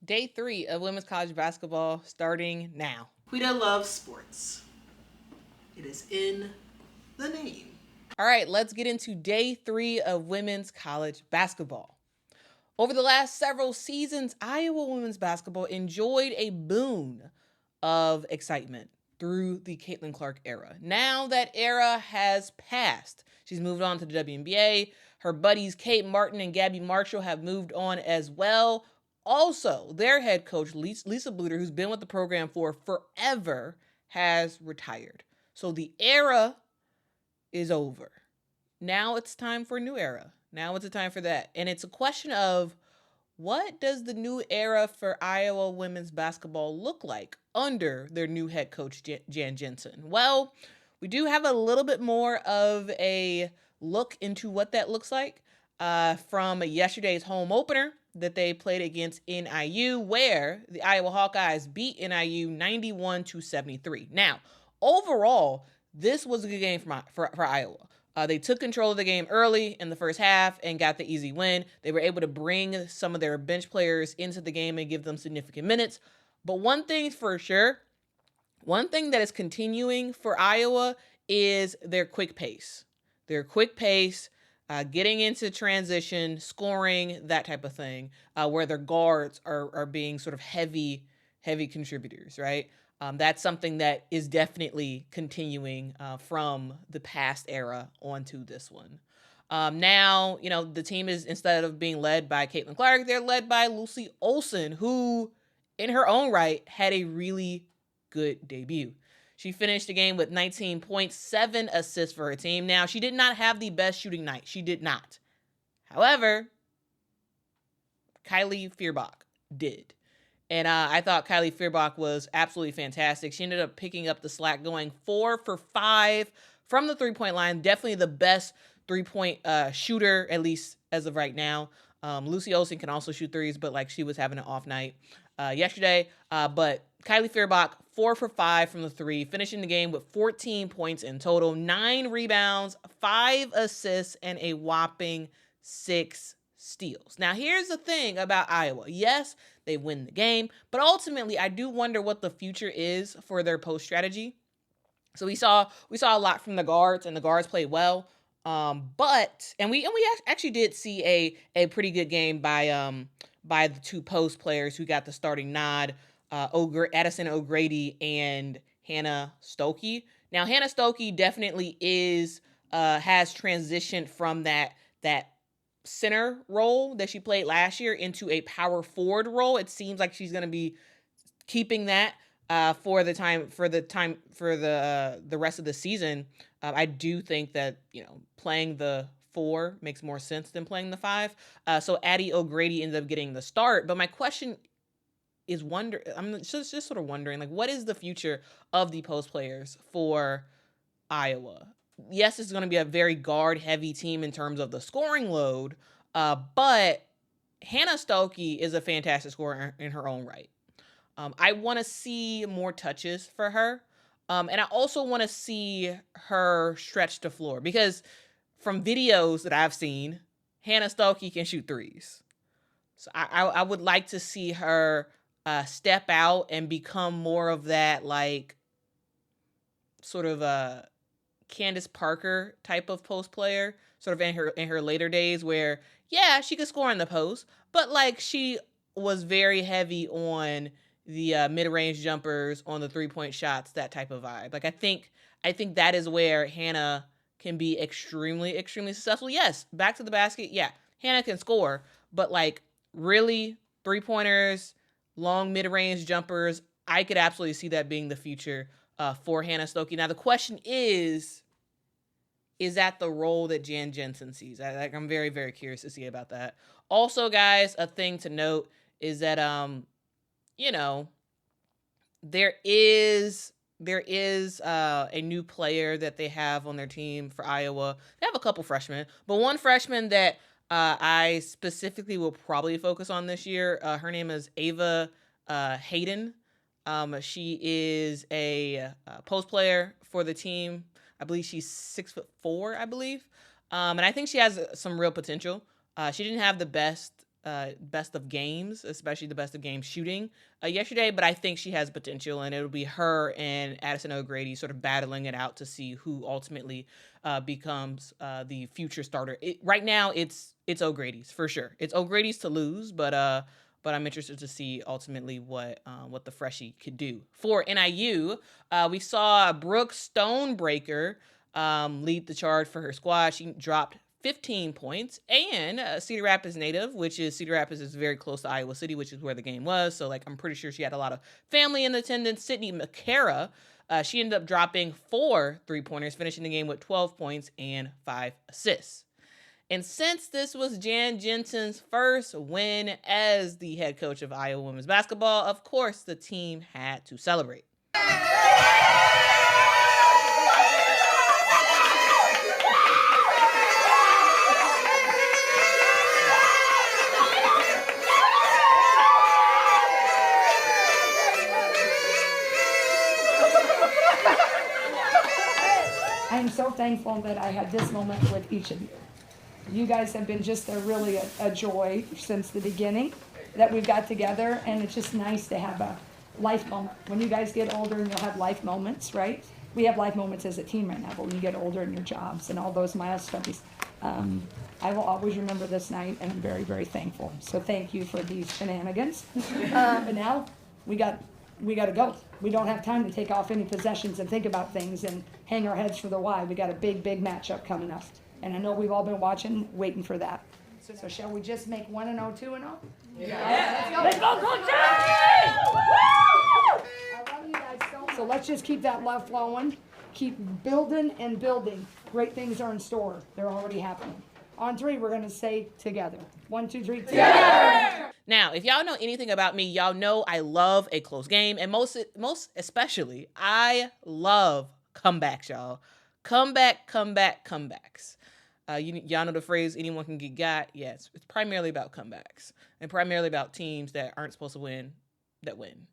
Day 3 of women's college basketball starting now. Quita Loves Sports. It is in the name. All right, let's get into day 3 of women's college basketball. Over the last several seasons, Iowa women's basketball enjoyed a boon of excitement through the Caitlin Clark era. Now that era has passed. She's moved on to the WNBA. Her buddies Kate Martin and Gabby Marshall have moved on as well. Also, their head coach, Lisa Bluter, who's been with the program for forever, has retired. So the era is over. Now it's time for a new era. Now it's a time for that. And it's a question of what does the new era for Iowa women's basketball look like under their new head coach, Jan Jensen? Well, we do have a little bit more of a look into what that looks like from yesterday's home opener that they played against NIU, where the Iowa Hawkeyes beat NIU 91-73. Now, overall, this was a good game for Iowa. They took control of the game early in the first half and got the easy win. They were able to bring some of their bench players into the game and give them significant minutes. But one thing for sure, one thing that is continuing for Iowa is their quick pace. Their quick pace, getting into transition, scoring, that type of thing, where their guards are being sort of heavy contributors, right? That's something that is definitely continuing from the past era onto this one. Now, the team is, instead of being led by Caitlin Clark, they're led by Lucy Olsen, who, in her own right, had a really good debut. She finished the game with 19.7 assists for her team. Now, she did not have the best shooting night. She did not. However, Kylie Feuerbach did. And I thought Kylie Feuerbach was absolutely fantastic. She ended up picking up the slack, going 4 for 5 from the three-point line. Definitely the best three-point shooter, at least as of right now. Lucy Olsen can also shoot threes, but she was having an off night yesterday. But Kylie Feuerbach, 4 for 5 from the three, finishing the game with 14 points in total, 9 rebounds, 5 assists, and a whopping 6 steals. Now, here's the thing about Iowa. Yes, they win the game, but ultimately, I do wonder what the future is for their post strategy. So we saw a lot from the guards, and the guards played well. We actually did see a pretty good game by the two post players who got the starting nod, Addison O'Grady and Hannah Stokey. Now, Hannah Stokey definitely has transitioned from that center role that she played last year into a power forward role. It seems like she's going to be keeping that for the rest of the season. I do think that playing the 4 makes more sense than playing the 5. So Addie O'Grady ended up getting the start. But my question is I'm just sort of wondering, what is the future of the post players for Iowa? Yes, it's going to be a very guard-heavy team in terms of the scoring load, but Hannah Stokey is a fantastic scorer in her own right. I want to see more touches for her, and I also want to see her stretch the floor, because from videos that I've seen, Hannah Stokey can shoot threes. So I would like to see her step out and become more of that, sort of a Candace Parker type of post player, sort of in her later days, where she could score in the post, but she was very heavy on the mid-range jumpers, on the three-point shots, that type of vibe. I think that is where Hannah can be extremely, extremely successful. Yes, back to the basket. Yeah, Hannah can score, but really three-pointers, long mid-range jumpers, I could absolutely see that being the future for Hannah Stokey. Now, the question is that the role that Jan Jensen sees? I'm very, very curious to see about that. Also, guys, a thing to note is that, there is a new player that they have on their team for Iowa. They have a couple freshmen, but one freshman that I specifically will probably focus on this year, her name is Ava Hayden. She is a post player for the team. I believe she's 6'4", I believe. And I think she has some real potential. She didn't have the best best of games, especially the best of games shooting yesterday, but I think she has potential, and it'll be her and Addison O'Grady sort of battling it out to see who ultimately becomes the future starter. Right now, it's O'Grady's for sure. It's O'Grady's to lose, but I'm interested to see ultimately what the freshie could do. For NIU, we saw Brooke Stonebreaker lead the charge for her squad. She dropped 15 points, and Cedar Rapids native, which is Cedar Rapids is very close to Iowa City, which is where the game was. So, like, I'm pretty sure she had a lot of family in attendance. Sydney McCara, she ended up dropping 4 3-pointers, finishing the game with 12 points and 5 assists. And since this was Jan Jensen's first win as the head coach of Iowa women's basketball, of course, the team had to celebrate. I'm so thankful that I had this moment with each of you. You guys have been just really a joy since the beginning that we've got together, and it's just nice to have a life moment. When you guys get older, and you'll have life moments, right? We have life moments as a team right now, but when you get older in your jobs and all those milestones, I will always remember this night, and I'm very, very thankful. So thank you for these shenanigans. But now we got to go. We don't have time to take off any possessions and think about things and hang our heads for the why. We got a big, big matchup coming up. And I know we've all been watching, waiting for that. So shall we just make 1-0, 2-0? Yeah. Let's go, Coach! I love you guys so much. So let's just keep that love flowing. Keep building and building. Great things are in store. They're already happening. On 3, we're going to say together. 1, 2, 3, together! Now, if y'all know anything about me, y'all know I love a close game. And most especially, I love comebacks, y'all. Comebacks. Y'all know the phrase, anyone can get got. Yes, it's primarily about comebacks and primarily about teams that aren't supposed to win that win.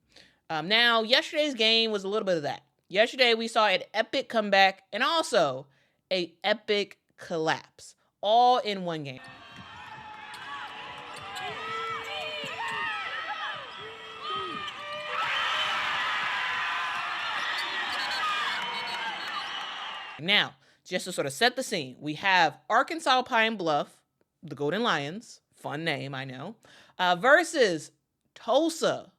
Now, yesterday's game was a little bit of that. Yesterday, we saw an epic comeback and also an epic collapse, all in one game. Now, just to sort of set the scene, we have Arkansas Pine Bluff, the Golden Lions, fun name, I know, versus Tulsa,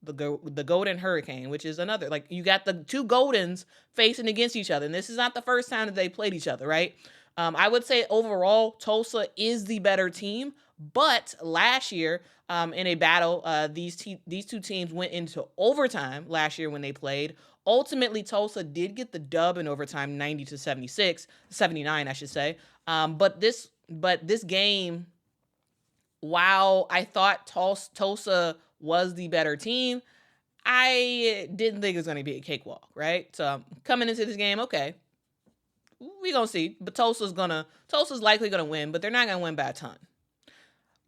the Golden Hurricane, which is another, like, you got the two Goldens facing against each other, and this is not the first time that they played each other, right? I would say overall, Tulsa is the better team, but last year, in a battle, these two teams went into overtime last year when they played. Ultimately, Tulsa did get the dub in overtime, 79, I should say. But this game, while I thought Tulsa was the better team, I didn't think it was going to be a cakewalk, right? So coming into this game, okay, we're going to see. But Tulsa's likely going to win, but they're not going to win by a ton.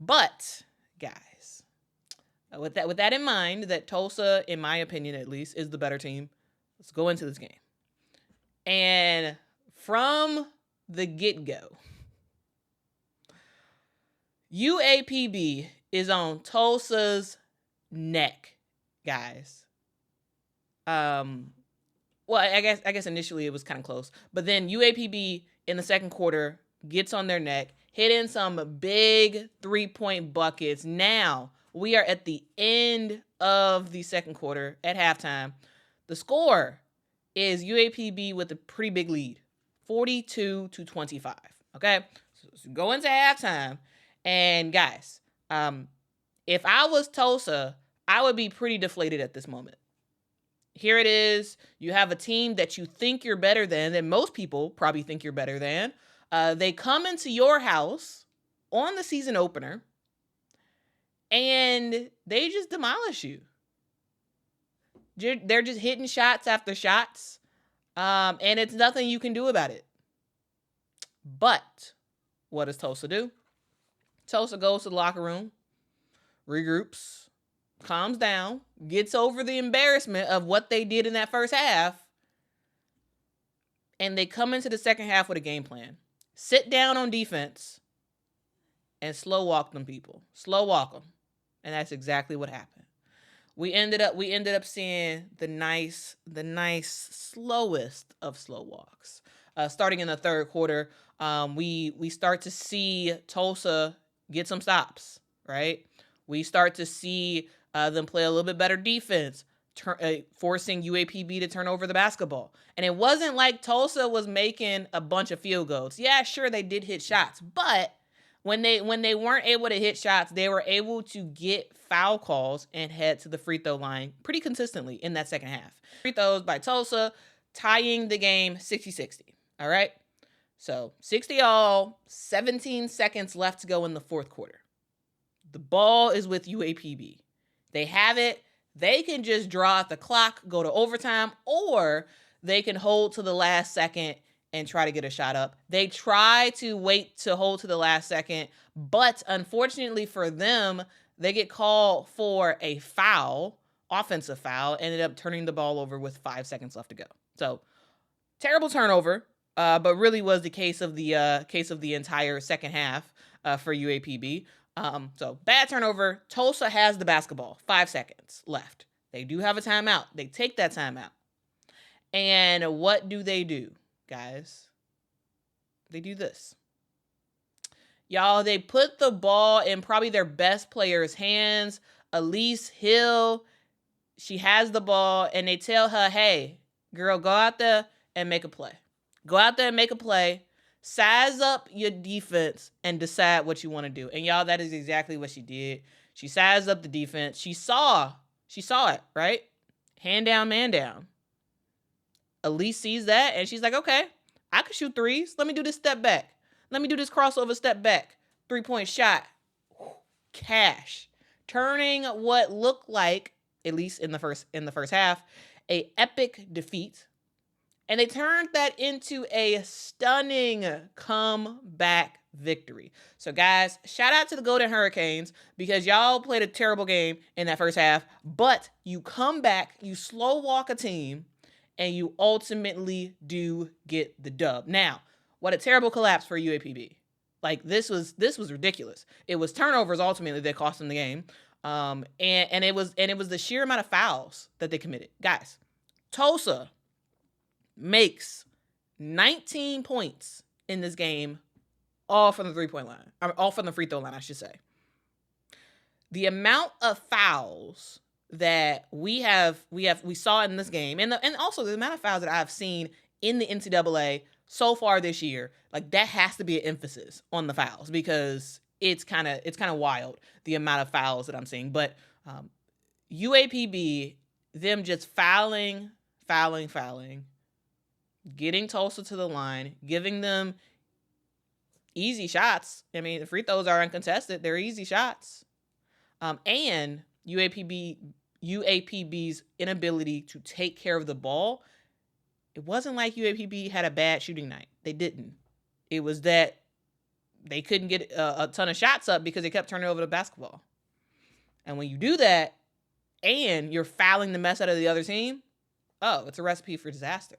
But, guys, with that in mind, that Tulsa, in my opinion at least, is the better team, let's go into this game. And from the get-go, UAPB is on Tulsa's neck, guys. Well, I guess initially it was kind of close, but then UAPB in the second quarter gets on their neck, hitting some big 3-point buckets. Now we are at the end of the second quarter at halftime. The score is UAPB with a pretty big lead, 42-25. Okay, so go into halftime, and guys, if I was Tulsa, I would be pretty deflated at this moment. Here it is. You have a team that you think you're better than, that most people probably think you're better than. They come into your house on the season opener, and they just demolish you. They're just hitting shots after shots, and it's nothing you can do about it. But what does Tulsa do? Tulsa goes to the locker room, regroups, calms down, gets over the embarrassment of what they did in that first half, and they come into the second half with a game plan. Sit down on defense and slow walk them people. Slow walk them. And that's exactly what happened. We ended up seeing the nice slowest of slow walks. Starting in the third quarter, we start to see Tulsa get some stops, right? We start to see them play a little bit better defense, forcing UAPB to turn over the basketball. And it wasn't like Tulsa was making a bunch of field goals. Yeah, sure, they did hit shots, but when they weren't able to hit shots, they were able to get foul calls and head to the free throw line pretty consistently in that second half. Free throws by Tulsa, tying the game 60-60. All right? So 60 all, 17 seconds left to go in the fourth quarter. The ball is with UAPB. They have it. They can just draw out the clock, go to overtime, or they can hold to the last second and try to get a shot up. They try to wait to hold to the last second, but unfortunately for them, they get called for a foul, offensive foul, ended up turning the ball over with 5 seconds left to go. So terrible turnover, but really was the case of the entire second half for UAPB. So bad turnover. Tulsa has the basketball. 5 seconds left. They do have a timeout. They take that timeout. And what do, guys? They do this. Y'all, they put the ball in probably their best player's hands. Elise Hill, she has the ball, and they tell her, hey, girl, go out there and make a play. Go out there and make a play. Size up your defense and decide what you want to do. And y'all, that is exactly what she did. She sized up the defense. She saw it, right? Hand down, man down. Elise sees that, and she's like, okay, I can shoot threes. Let me do this step back. Let me do this crossover step back. 3-point shot. Cash. Turning what looked like, at least in the first half, a epic defeat. And they turned that into a stunning comeback victory. So guys, shout out to the Golden Hurricanes because y'all played a terrible game in that first half, but you come back, you slow walk a team, and you ultimately do get the dub. Now, what a terrible collapse for UAPB. Like this was ridiculous. It was turnovers ultimately that cost them the game. And it was the sheer amount of fouls that they committed. Guys, Tulsa makes 19 points in this game, all from the 3-point line. All from the free throw line, I should say. The amount of fouls that we saw in this game, and also the amount of fouls that I've seen in the NCAA so far this year, like that has to be an emphasis on the fouls because it's kind of wild the amount of fouls that I'm seeing. But UAPB, them just fouling, getting Tulsa to the line, giving them easy shots. I mean, the free throws are uncontested; they're easy shots. And UAPB's inability to take care of the ball. It wasn't like UAPB had a bad shooting night. They didn't. It was that they couldn't get a ton of shots up because they kept turning over the basketball. And when you do that and you're fouling the mess out of the other team, it's a recipe for disaster.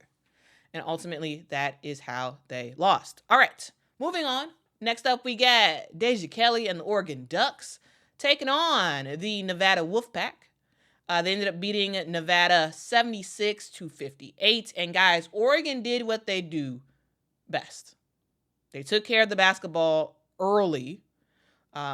And ultimately, that is how they lost. All right, moving on. Next up, we got Deja Kelly and the Oregon Ducks taking on the Nevada Wolfpack. They ended up beating Nevada 76-58. And guys, Oregon did what they do best. They took care of the basketball early.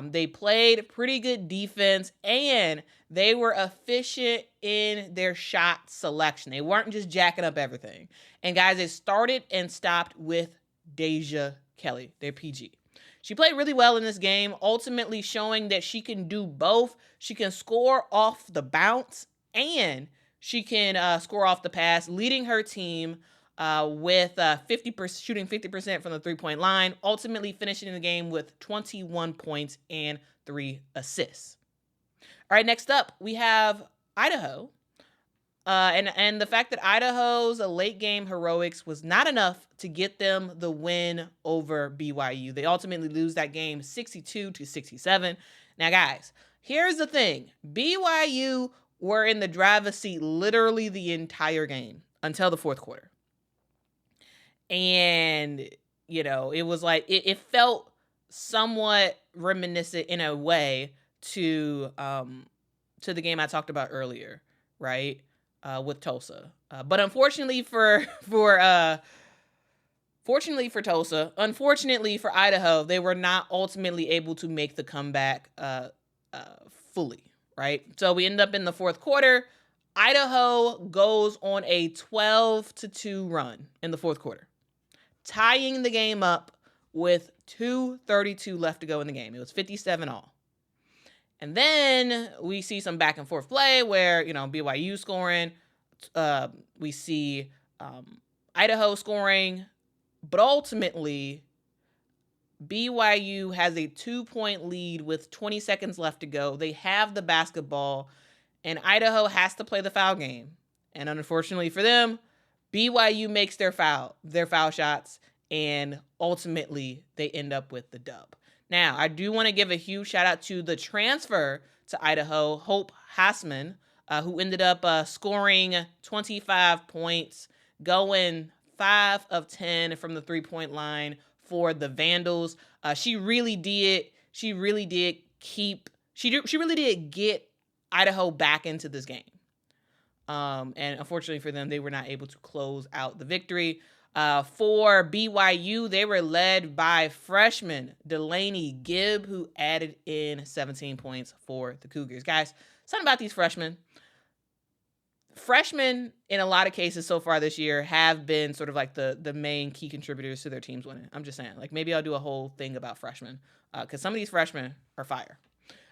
They played pretty good defense, and they were efficient in their shot selection. They weren't just jacking up everything. And guys, it started and stopped with Deja Kelly, their PG. She played really well in this game, ultimately showing that she can do both. She can score off the bounce, and she can score off the pass, leading her team with 50% shooting 50% from the 3-point line, ultimately finishing the game with 21 points and 3 assists. All right, next up, we have Idaho. And the fact that Idaho's late game heroics was not enough to get them the win over BYU. They ultimately lose that game 62-67. Now, guys, here's the thing. BYU were in the driver's seat literally the entire game until the fourth quarter. And, it was like, it felt somewhat reminiscent in a way to the game I talked about earlier, right? With Tulsa. But unfortunately fortunately for Tulsa, unfortunately for Idaho, they were not ultimately able to make the comeback fully, right? So we end up in the fourth quarter. Idaho goes on a 12-2 run in the fourth quarter, tying the game up with 2:32 left to go in the game. It was 57 all. And then we see some back and forth play where, BYU scoring. We see Idaho scoring. But ultimately, BYU has a 2-point lead with 20 seconds left to go. They have the basketball, and Idaho has to play the foul game. And unfortunately for them, BYU makes their foul shots, and ultimately they end up with the dub. Now, I do want to give a huge shout out to the transfer to Idaho, Hope Hassman, who ended up scoring 25 points, going 5 of 10 from the 3-point line for the Vandals. She really did get Idaho back into this game. And unfortunately for them, they were not able to close out the victory. For BYU, they were led by freshman Delaney Gibb, who added in 17 points for the Cougars. Guys, something about these freshmen. Freshmen, in a lot of cases so far this year, have been sort of like the main key contributors to their teams winning. I'm just saying, like, maybe I'll do a whole thing about freshmen because some of these freshmen are fire.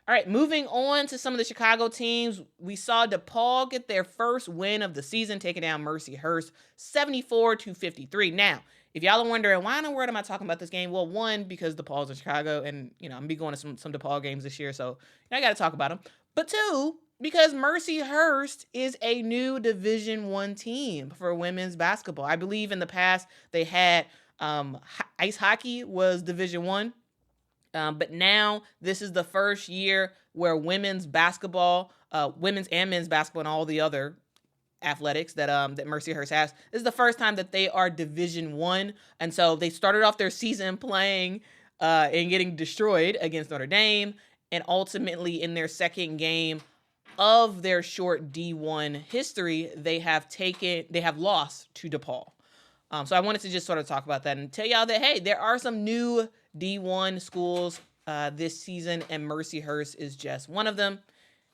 All right, moving on to some of the Chicago teams. We saw DePaul get their first win of the season, taking down Mercyhurst 74-53. Now, if y'all are wondering, why in the world am I talking about this game? Well, one, because DePaul's in Chicago, and, I'm going to be going to some DePaul games this year, so I got to talk about them. But two, because Mercyhurst is a new Division I team for women's basketball. I believe in the past they had ice hockey was Division I. But now this is the first year where women's basketball, women's and men's basketball, and all the other athletics that Mercyhurst has, this is the first time that they are Division I. And so they started off their season playing and getting destroyed against Notre Dame, and ultimately in their second game of their short D1 history, they have lost to DePaul. So I wanted to just sort of talk about that and tell y'all that, hey, there are some new D1 schools this season, and Mercyhurst is just one of them.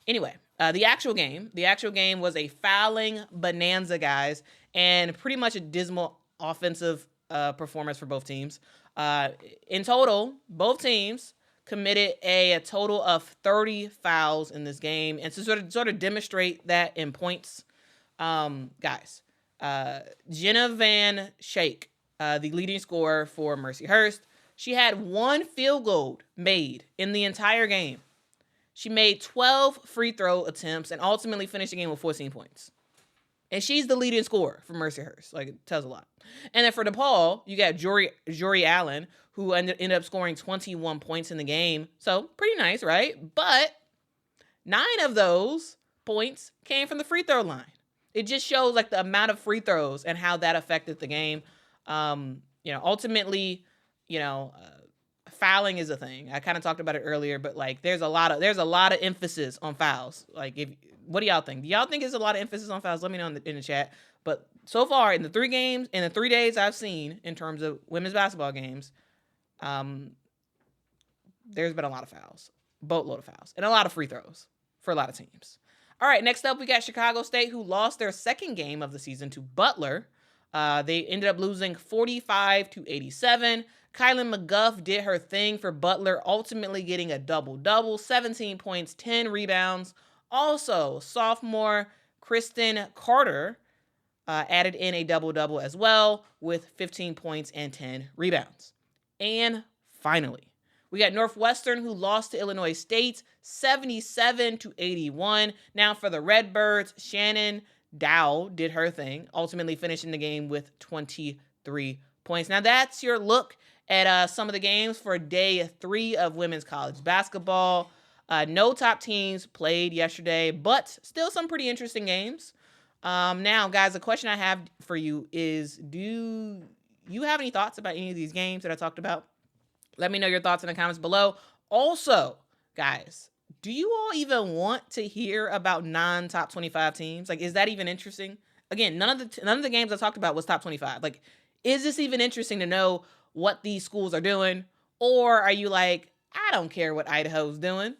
Anyway, the actual game was a fouling bonanza, guys, and pretty much a dismal offensive performance for both teams. In total, both teams committed a total of 30 fouls in this game, and to sort of demonstrate that in points, guys, Jenna Van Schaik, the leading scorer for Mercyhurst, she had 1 field goal made in the entire game. She made 12 free throw attempts and ultimately finished the game with 14 points. And she's the leading scorer for Mercyhurst. Like, it tells a lot. And then for DePaul, you got Jory Allen, who ended up scoring 21 points in the game. So, pretty nice, right? But 9 of those points came from the free throw line. It just shows, like, the amount of free throws and how that affected the game. Ultimately, fouling is a thing. I kind of talked about it earlier, but like there's a lot of emphasis on fouls. Like, what do y'all think? Do y'all think there's a lot of emphasis on fouls? Let me know in the chat. But so far in the 3 days I've seen in terms of women's basketball games, there's been a lot of fouls, boatload of fouls, and a lot of free throws for a lot of teams. All right, next up we got Chicago State, who lost their second game of the season to Butler. They ended up losing 45-87. Kylan McGuff did her thing for Butler, ultimately getting a double-double, 17 points, 10 rebounds. Also, sophomore Kristen Carter added in a double-double as well with 15 points and 10 rebounds. And finally, we got Northwestern, who lost to Illinois State 77-81. Now for the Redbirds, Shannon Dow did her thing, ultimately finishing the game with 23 points. Now that's your look at some of the games for day 3 of women's college basketball. No top teams played yesterday, but still some pretty interesting games. Now, guys, the question I have for you is, do you have any thoughts about any of these games that I talked about? Let me know your thoughts in the comments below. Also, guys, do you all even want to hear about non-top 25 teams? Like, is that even interesting? Again, none of the games I talked about was top 25. Like, is this even interesting to know what these schools are doing? Or are you like, I don't care what Idaho's doing?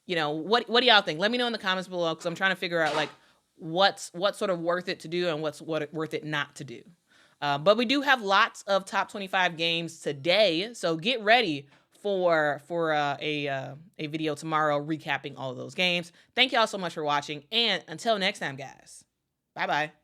You know, what do y'all think? Let me know in the comments below, because I'm trying to figure out like what's sort of worth it to do and what's worth it not to do. But we do have lots of top 25 games today, so get ready for a video tomorrow recapping all of those games. Thank y'all so much for watching, and until next time, guys. Bye-bye.